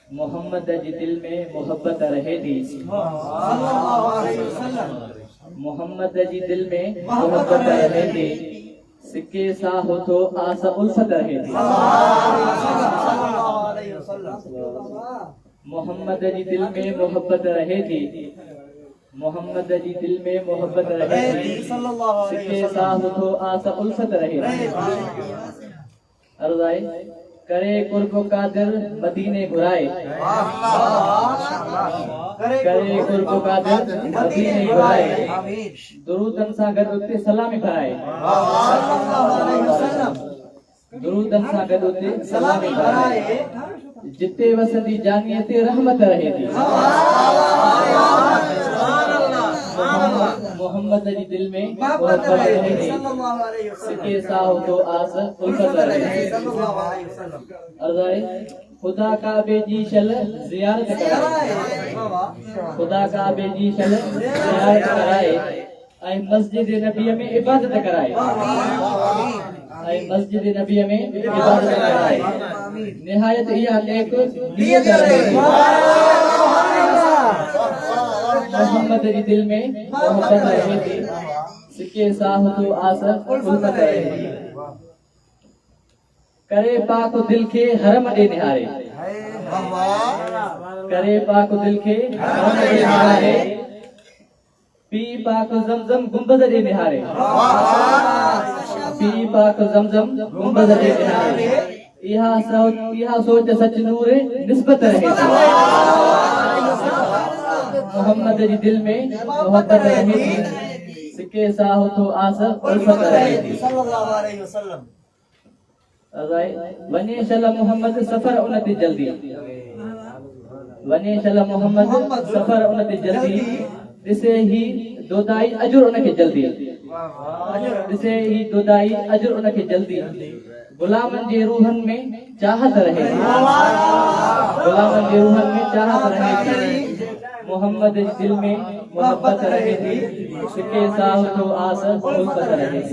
मोहम्मद जी दिल में मोहब्बत रहे थी। मोहम्मद जी दिल में मोहब्बत रहे थी। सिक्के सा हो तो आस उल्फत रहे थी। मोहम्मद जी दिल में मोहब्बत रहे थी। मोहम्मद जी दिल में मोहब्बत रहे थी। सिक्के सा हो तो आस उल्फत रहे थी। अर्ज़ करे कुर्ब कादिर मदीने घुराए। करे कुर्ब कादिर मदीने घुराए। दुरूदन सां गॾु उते सलामी भराए। दुरूदन सां गॾु उते सलामी भराए। जिते वसंदी जानीअ ते रहमत रहे थी। मोहम्मद जी दिल में मोहब्बत रहे थी। सिके सा हो तो आस उल्फत रहे थी। अर्ज़ खुदा काबे जी शल ज़ियारत कराए। खुदा काबे जी शल ज़ियारत कराए। ऐं मस्जिद नबी में इबादत कराए। ऐं मस्जिद नबी में इबादत कराए। निहायत इहा नेक नियत रहे थी। मोहम्मद जी दिल में मोहब्बत रहे थी। सिके सा हो तो आस उल्फत रहे थी। करे पाक दिल के हरम ॾे निहारे। करे पाक दिल के हरम ॾे निहारे। पी पाक ज़मज़म गुंबद ॾे निहारे। पी पाक ज़मज़म गुंबद ॾे निहारे। इहा सोच सच नूर निस्बत रहे थी। मोहम्मद जी दिल में मोहब्बत रहे थी। सिके सा हो तो आस उल्फत रहे थी। वने शल मोहम्मद सफर उनते जल्दी। वने शल मोहम्मद सफर उनते जल्दी। ॾिसे ही दोदाई अजुर उनखे जल्दी। ॾिसे ही दोदाई अजुर उनखे जल्दी। गुलामन जे रूहन में चाहत रहे थी। गुलामन जे रूहन में चाहत रहे थी। मोहम्मद जी दिल में मोहब्बत रहे थी। सिके सा हो तो आस उल्फत रहे थी।